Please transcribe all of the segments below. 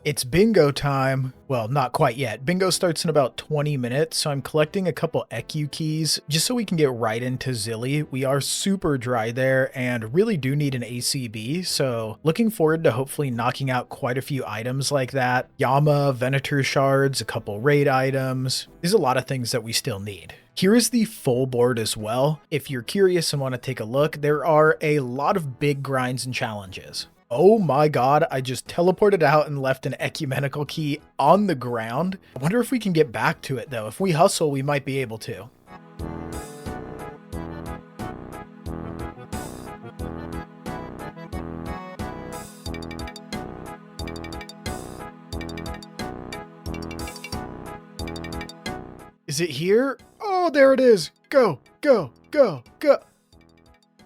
It's bingo time. Well, not quite yet. Bingo starts in about 20 minutes, so I'm collecting a couple EQ keys just so we can get right into Zily. We are super dry there and really do need an ACB, so looking forward to hopefully knocking out quite a few items like that. Yama, Venator shards, a couple raid items. There's a lot of things that we still need. Here is the full board as well. If you're curious and want to take a look, there are a lot of big grinds and challenges. Oh my god, I just teleported out and left an ecumenical key on the ground. I wonder if we can get back to it though. If we hustle, we might be able to. Is it here? Oh, there it is. Go, go, go, go.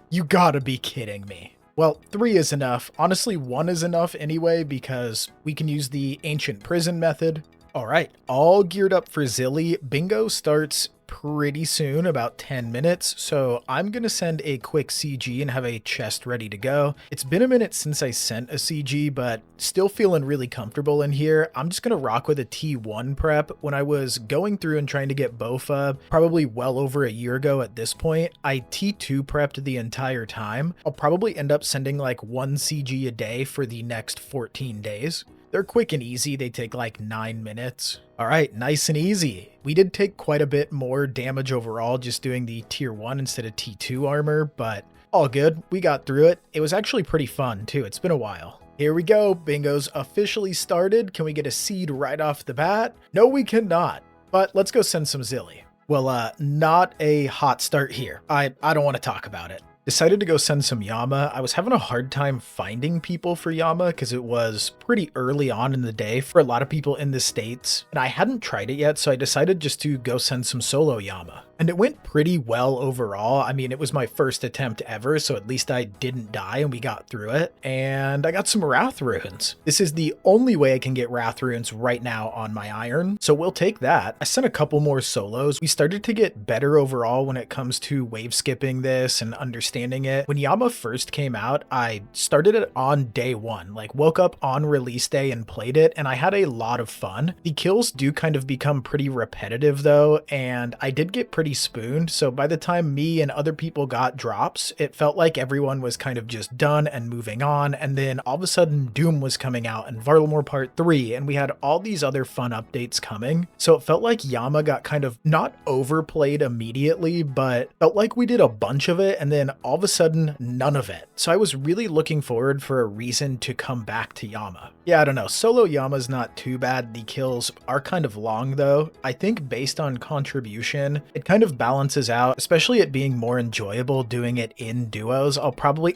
You gotta be kidding me. Well, 3 is enough. Honestly, 1 is enough anyway, because we can use the ancient prison method. All right, all geared up for Zily. Bingo starts pretty soon, about 10 minutes. So I'm going to send a quick CG and have a chest ready to go. It's been a minute since I sent a CG, but still feeling really comfortable in here. I'm just going to rock with a T1 prep. When I was going through and trying to get Bofa, probably well over a year ago at this point, I T2 prepped the entire time. I'll probably end up sending like 1 CG a day for the next 14 days. They're quick and easy. They take like 9 minutes. All right, nice and easy. We did take quite a bit more damage overall just doing the tier 1 instead of T2 armor, but all good. We got through it. It was actually pretty fun too. It's been a while. Here we go. Bingo's officially started. Can we get a seed right off the bat? No, we cannot. But let's go send some Zily. Well, not a hot start here. I don't want to talk about it. Decided to go send some Yama. I was having a hard time finding people for Yama because it was pretty early on in the day for a lot of people in the States, and I hadn't tried it yet, so I decided just to go send some solo Yama. And it went pretty well overall. I mean, it was my first attempt ever, so at least I didn't die and we got through it. And I got some Wrath runes. This is the only way I can get Wrath runes right now on my iron, so we'll take that. I sent a couple more solos. We started to get better overall when it comes to wave skipping this and understanding it. When Yama first came out, I started it on day 1, like woke up on release day and played it, and I had a lot of fun. The kills do kind of become pretty repetitive though, and I did get pretty spooned, so by the time me and other people got drops, it felt like everyone was kind of just done and moving on, and then all of a sudden Doom was coming out and Varlamore Part 3, and we had all these other fun updates coming, so it felt like Yama got kind of not overplayed immediately, but felt like we did a bunch of it, and then all of a sudden none of it. So I was really looking forward for a reason to come back to Yama. Yeah, I don't know, solo Yama's not too bad. The kills are kind of long though. I think based on contribution, it kind of balances out, especially it being more enjoyable doing it in duos. I'll probably,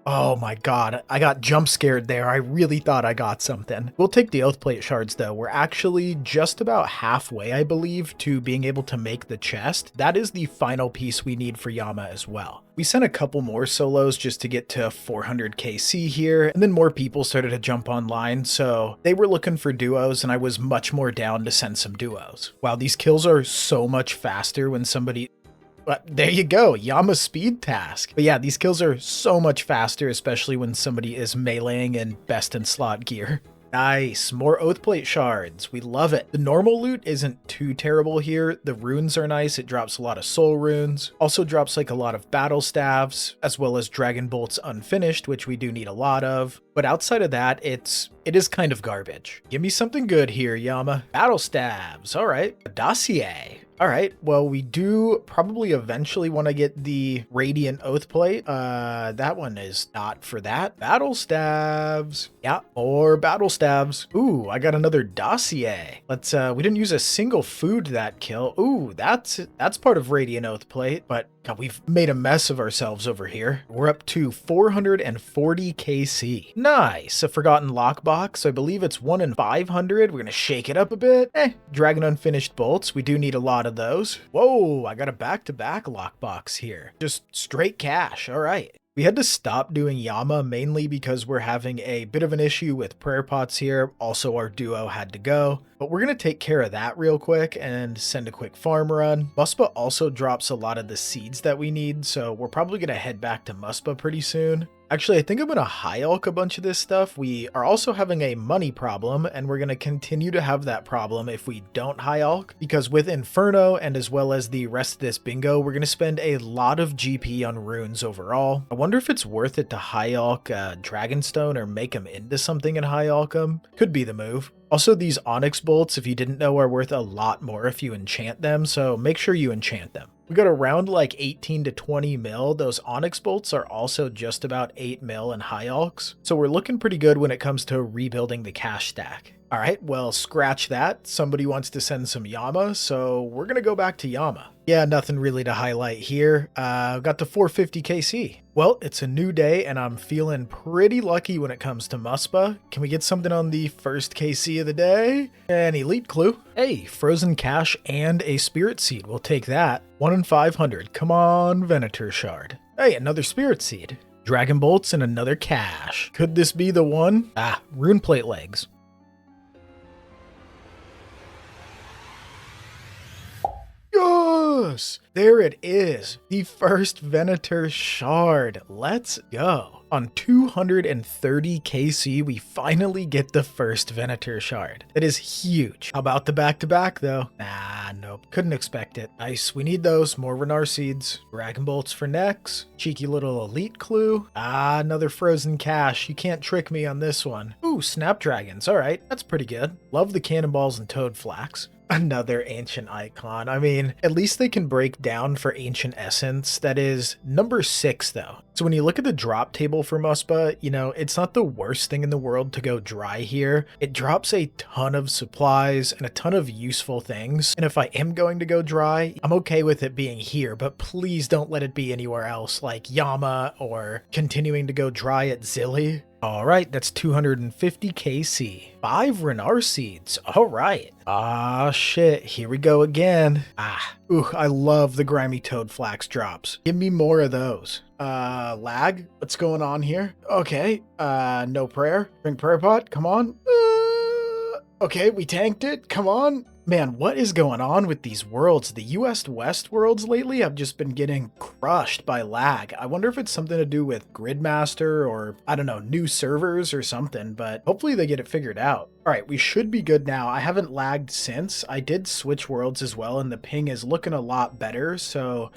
oh my god, I got jump scared there. I really thought I got something. We'll take the Oath Plate shards though. We're actually just about halfway, I believe, to being able to make the chest. That is the final piece we need for Yama as well. We sent a couple more solos just to get to 400 KC here, and then more people started to jump online, so they were looking for duos, and I was much more down to send some duos. Wow, these kills are so much faster when somebody... But there you go, Yama speed task. But yeah, these kills are so much faster, especially when somebody is meleeing in best in slot gear. Nice, more Oath Plate shards. We love it. The normal loot isn't too terrible here. The runes are nice. It drops a lot of soul runes. Also drops like a lot of battle staves, as well as dragon bolts unfinished, which we do need a lot of. But outside of that, it is kind of garbage. Give me something good here, Yama. Battle staves. All right. A dossier. All right, well, we do probably eventually want to get the Radiant Oath Plate. That one is not for that. Battle Stabs. Yeah, more Battle Stabs. Ooh, I got another dossier. Let's, we didn't use a single food that kill. Ooh, that's part of Radiant Oath Plate, but God, we've made a mess of ourselves over here. We're up to 440 KC. Nice, a Forgotten Lockbox. I believe it's 1 in 500. We're gonna shake it up a bit. Dragon Unfinished Bolts. We do need a lot of those. Whoa, I got a back-to-back lockbox here. Just straight cash. All right. We had to stop doing Yama mainly because we're having a bit of an issue with prayer pots here. Also, our duo had to go, but we're going to take care of that real quick and send a quick farm run. Muspah also drops a lot of the seeds that we need, so we're probably going to head back to Muspah pretty soon. Actually, I think I'm going to high alch a bunch of this stuff. We are also having a money problem, and we're going to continue to have that problem if we don't high alch, because with Inferno and as well as the rest of this bingo, we're going to spend a lot of GP on runes overall. I wonder if it's worth it to high alch Dragonstone or make them into something and high alch them. Could be the move. Also, these Onyx bolts, if you didn't know, are worth a lot more if you enchant them, so make sure you enchant them. We got around like 18 to 20 mil. Those Onyx bolts are also just about 8 mil in high alchs, so we're looking pretty good when it comes to rebuilding the cash stack. All right, well, scratch that. Somebody wants to send some Yama, so we're going to go back to Yama. Yeah, nothing really to highlight here. Got the 450 KC. Well, it's a new day, and I'm feeling pretty lucky when it comes to Muspah. Can we get something on the first KC of the day? An elite clue. Hey, frozen cash and a spirit seed. We'll take that. 1 in 500. Come on, Venator shard. Hey, another spirit seed. Dragon bolts and another cash. Could this be the one? Ah, rune plate legs. Yes! There it is. The first Venator shard. Let's go. On 230 KC, we finally get the first Venator shard. That is huge. How about the back-to-back, though? Nah, nope. Couldn't expect it. Nice. We need those. More Renar seeds. Dragon bolts for next. Cheeky little elite clue. Ah, another frozen cash. You can't trick me on this one. Ooh, snapdragons. All right. That's pretty good. Love the cannonballs and toad flax. Another ancient icon. I mean, at least they can break down for ancient essence. That is number 6 though. So when you look at the drop table for Muspah, you know, it's not the worst thing in the world to go dry here. It drops a ton of supplies and a ton of useful things. And if I am going to go dry, I'm okay with it being here, but please don't let it be anywhere else like Yama or continuing to go dry at Zily. All right, that's 250 KC. 5 Renar seeds. All right. Ah, shit. Here we go again. Ooh, I love the grimy toad flax drops. Give me more of those. Lag? What's going on here? Okay. No prayer. Drink prayer pot. Come on. Okay, we tanked it. Come on. Man, what is going on with these worlds? The US West worlds lately have just been getting crushed by lag. I wonder if it's something to do with Gridmaster or, I don't know, new servers or something, but hopefully they get it figured out. All right, we should be good now. I haven't lagged since. I did switch worlds as well, and the ping is looking a lot better, so...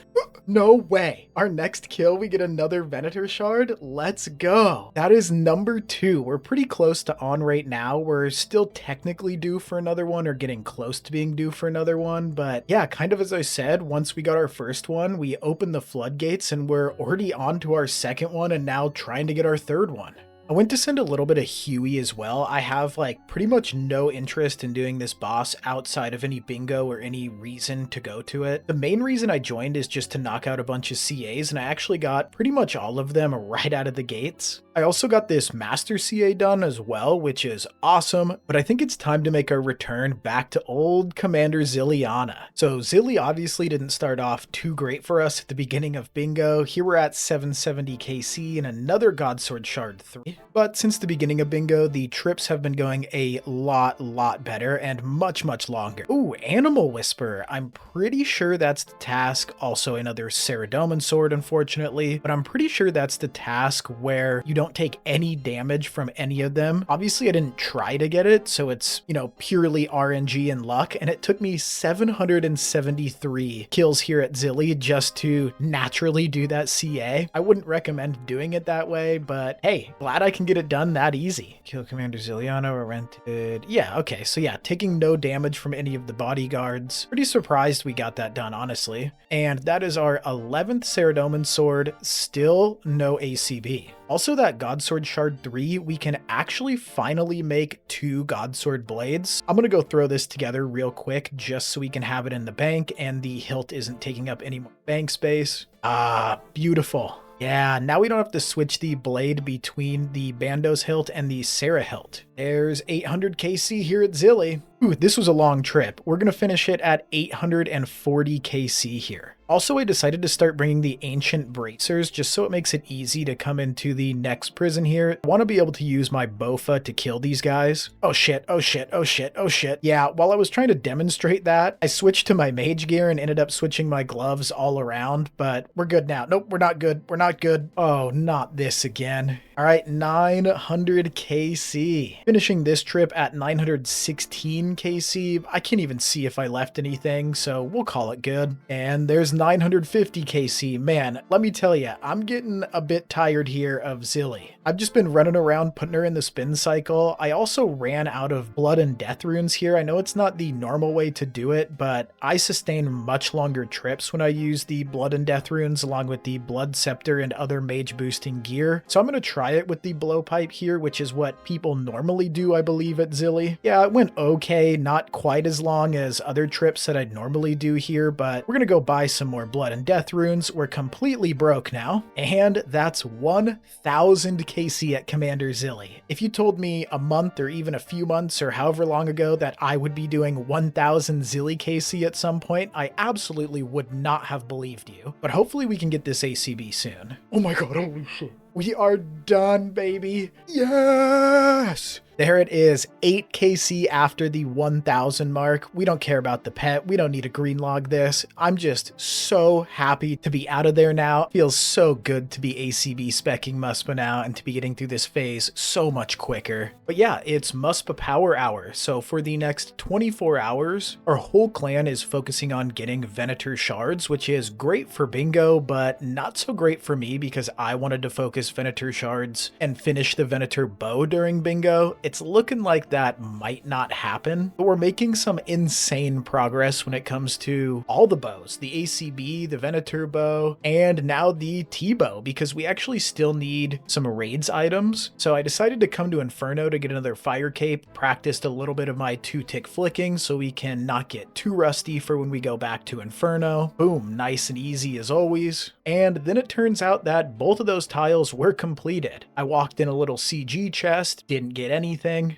No way. Our next kill, we get another Venator shard. Let's go. That is number 2. We're pretty close to on right now. We're still technically due for another one or getting close to being due for another one. But yeah, kind of as I said, once we got our first one, we opened the floodgates and we're already on to our second one and now trying to get our third one. I went to send a little bit of Huey as well. I have like pretty much no interest in doing this boss outside of any bingo or any reason to go to it. The main reason I joined is just to knock out a bunch of CAs, and I actually got pretty much all of them right out of the gates. I also got this Master CA done as well, which is awesome, but I think it's time to make our return back to old Commander Ziliana. So Zily obviously didn't start off too great for us at the beginning of bingo. Here we're at 770 KC and another Godsword Shard 3. But since the beginning of bingo, the trips have been going a lot better and much longer. Ooh, Animal Whisper. I'm pretty sure that's the task. Also another Saradomin sword, unfortunately, but I'm pretty sure that's the task where you don't take any damage from any of them. Obviously, I didn't try to get it, so it's, you know, purely RNG and luck, and it took me 773 kills here at Zily just to naturally do that CA. I wouldn't recommend doing it that way, but hey, glad I can get it done that easy. Kill Commander Ziliana or rented. Yeah, okay, so yeah, taking no damage from any of the bodyguards. Pretty surprised we got that done, honestly. And that is our 11th Saradomin sword, still no ACB. Also, that Godsword Shard 3, we can actually finally make 2 Godsword blades. I'm gonna go throw this together real quick just so we can have it in the bank and the hilt isn't taking up any more bank space. Ah, beautiful. Yeah, now we don't have to switch the blade between the Bandos hilt and the Sarah hilt. There's 800 KC here at Zily. Ooh, this was a long trip. We're gonna finish it at 840 KC here. Also, I decided to start bringing the ancient bracers just so it makes it easy to come into the next prison here. I want to be able to use my bofa to kill these guys. Oh shit, oh shit, oh shit, oh shit. Yeah, while I was trying to demonstrate that, I switched to my mage gear and ended up switching my gloves all around, but we're good now. Nope, we're not good. We're not good. Oh, not this again. All right, 900 KC. Finishing this trip at 916 KC. I can't even see if I left anything, so we'll call it good. And there's 950 KC. Man, let me tell you, I'm getting a bit tired here of Zily. I've just been running around putting her in the spin cycle. I also ran out of blood and death runes here. I know it's not the normal way to do it, but I sustain much longer trips when I use the blood and death runes along with the blood scepter and other mage boosting gear. So I'm going to try it with the blowpipe here, which is what people normally do, I believe, at Zily. Yeah, it went okay, not quite as long as other trips that I'd normally do here, but we're going to go buy some more blood and death runes. We're completely broke now, and that's 1000 KC at Commander Zily. If you told me a month or even a few months or however long ago that I would be doing 1000 Zily KC at some point, I absolutely would not have believed you. But hopefully we can get this ACB soon. Oh my god, holy shit. We are done, baby. Yes! There it is, 8 KC after the 1000 mark. We don't care about the pet. We don't need to green log this. I'm just so happy to be out of there now. Feels so good to be ACB speccing Muspah now and to be getting through this phase so much quicker. But yeah, it's Muspah Power Hour. So for the next 24 hours, our whole clan is focusing on getting Venator shards, which is great for bingo, but not so great for me because I wanted to focus Venator shards and finish the Venator bow during bingo. It's looking like that might not happen, but we're making some insane progress when it comes to all the bows, the ACB, the Venator bow, and now the T-bow, because we actually still need some raids items. So I decided to come to Inferno to get another fire cape, practiced a little bit of my 2-tick flicking so we can not get too rusty for when we go back to Inferno. Boom, nice and easy as always. And then it turns out that both of those tiles were completed. I walked in a little CG chest, didn't get anything,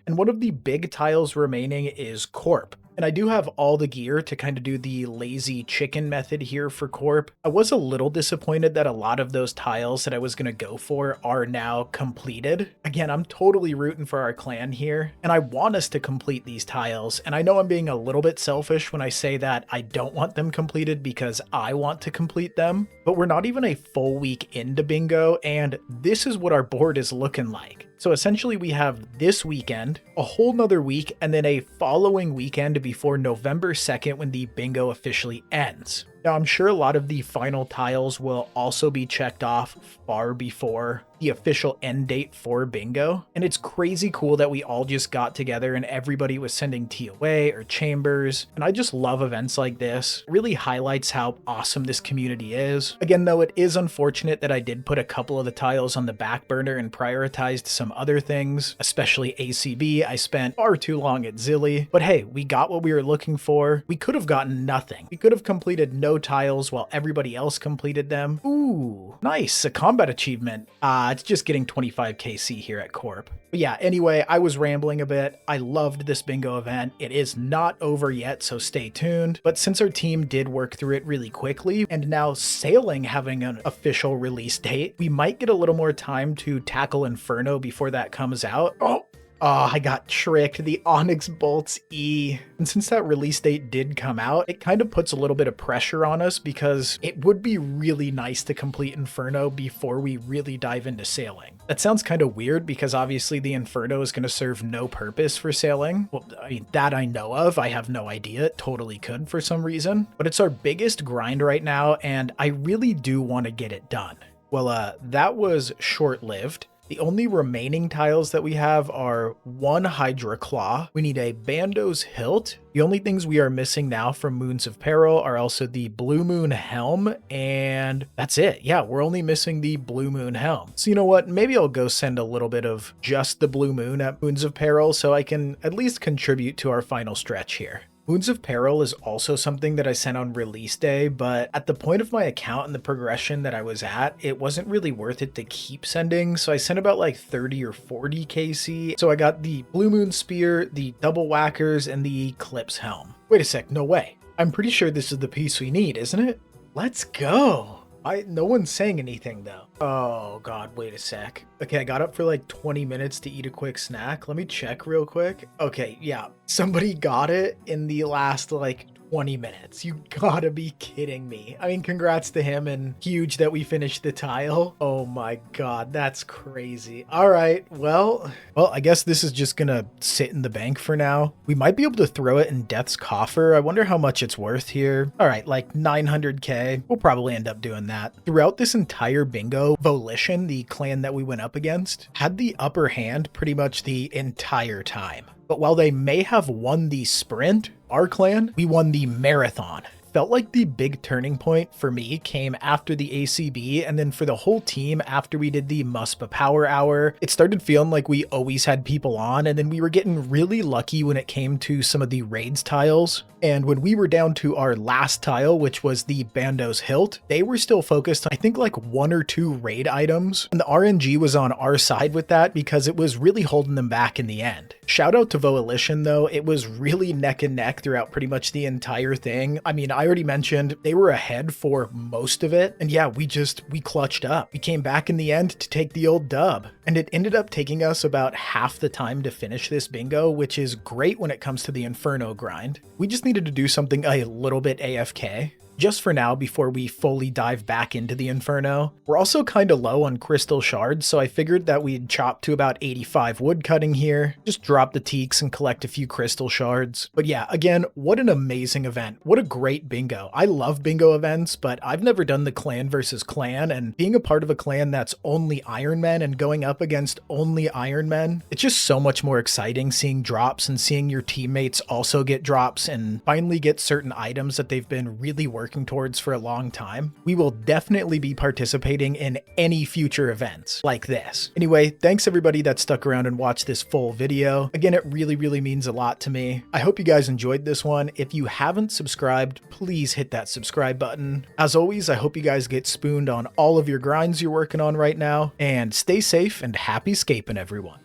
and one of the big tiles remaining is Corp. And I do have all the gear to kind of do the lazy chicken method here for Corp. I was a little disappointed that a lot of those tiles that I was going to go for are now completed. Again, I'm totally rooting for our clan here, and I want us to complete these tiles. And I know I'm being a little bit selfish when I say that I don't want them completed because I want to complete them, but we're not even a full week into bingo, and this is what our board is looking like. So essentially we have this weekend, a whole nother week, and then a following weekend before November 2nd when the bingo officially ends. Now, I'm sure a lot of the final tiles will also be checked off far before the official end date for bingo. And it's crazy cool that we all just got together and everybody was sending TOA or chambers. And I just love events like this. It really highlights how awesome this community is. Again, though, it is unfortunate that I did put a couple of the tiles on the back burner and prioritized some other things, especially ACB. I spent far too long at Zily. But hey, we got what we were looking for. We could have gotten nothing. We could have completed no tiles while everybody else completed them. Ooh, nice, a combat achievement. It's just getting 25 KC here at Corp. But yeah, anyway, I was rambling a bit. I loved this bingo event. It is not over yet, so stay tuned. But since our team did work through it really quickly, and now Sailing having an official release date, we might get a little more time to tackle Inferno before that comes out. Oh, I got tricked. The Onyx Bolts E. And since that release date did come out, it kind of puts a little bit of pressure on us because it would be really nice to complete Inferno before we really dive into Sailing. That sounds kind of weird because obviously the Inferno is going to serve no purpose for Sailing. Well, I mean, that I know of. I have no idea. It totally could for some reason. But it's our biggest grind right now, and I really do want to get it done. Well, that was short-lived. The only remaining tiles that we have are one Hydra Claw. We need a Bando's Hilt. The only things we are missing now from Moons of Peril are also the Blue Moon Helm, and that's it. Yeah, we're only missing the Blue Moon Helm. So you know what? Maybe I'll go send a little bit of just the Blue Moon at Moons of Peril so I can at least contribute to our final stretch here. Wounds of Peril is also something that I sent on release day, but at the point of my account and the progression that I was at, it wasn't really worth it to keep sending, so I sent about like 30 or 40 KC. So I got the Blue Moon Spear, the Double Whackers, and the Eclipse Helm. Wait a sec, no way. I'm pretty sure this is the piece we need, isn't it? Let's go! No one's saying anything though. Oh god, wait a sec. Okay, I got up for like 20 minutes to eat a quick snack. Let me check real quick. Okay, yeah. Somebody got it in the last like 20 minutes. You gotta be kidding me. I mean, congrats to him, and huge that we finished the tile. Oh my god, that's crazy. All right, well, I guess this is just gonna sit in the bank for now. We might be able to throw it in Death's Coffer. I wonder how much it's worth here. All right, like 900k. We'll probably end up doing that. Throughout this entire bingo, Volition, the clan that we went up against, had the upper hand pretty much the entire time. But while they may have won the sprint, our clan, we won the marathon. Felt like the big turning point for me came after the ACB, and then for the whole team after we did the Muspah Power Hour. It started feeling like we always had people on, and then we were getting really lucky when it came to some of the raids tiles. And when we were down to our last tile, which was the Bando's Hilt, they were still focused on, I think, like 1 or 2 raid items. And the RNG was on our side with that because it was really holding them back in the end. Shout out to Volition though, it was really neck and neck throughout pretty much the entire thing. I mean, I already mentioned they were ahead for most of it. And yeah, we clutched up. We came back in the end to take the old dub. And it ended up taking us about half the time to finish this bingo, which is great when it comes to the Inferno grind. We just needed to do something a little bit AFK. Just for now, before we fully dive back into the Inferno. We're also kind of low on crystal shards, so I figured that we'd chop to about 85 wood cutting here, just drop the teaks and collect a few crystal shards. But yeah, again, what an amazing event. What a great bingo. I love bingo events, but I've never done the clan versus clan, and being a part of a clan that's only Ironmen and going up against only Ironmen, it's just so much more exciting seeing drops and seeing your teammates also get drops and finally get certain items that they've been really working towards for a long time. We will definitely be participating in any future events like this. Anyway, thanks everybody that stuck around and watched this full video. Again, it really means a lot to me. I hope you guys enjoyed this one. If you haven't subscribed, please hit that subscribe button. As always, I hope you guys get spooned on all of your grinds you're working on right now, and stay safe and happy scaping, everyone.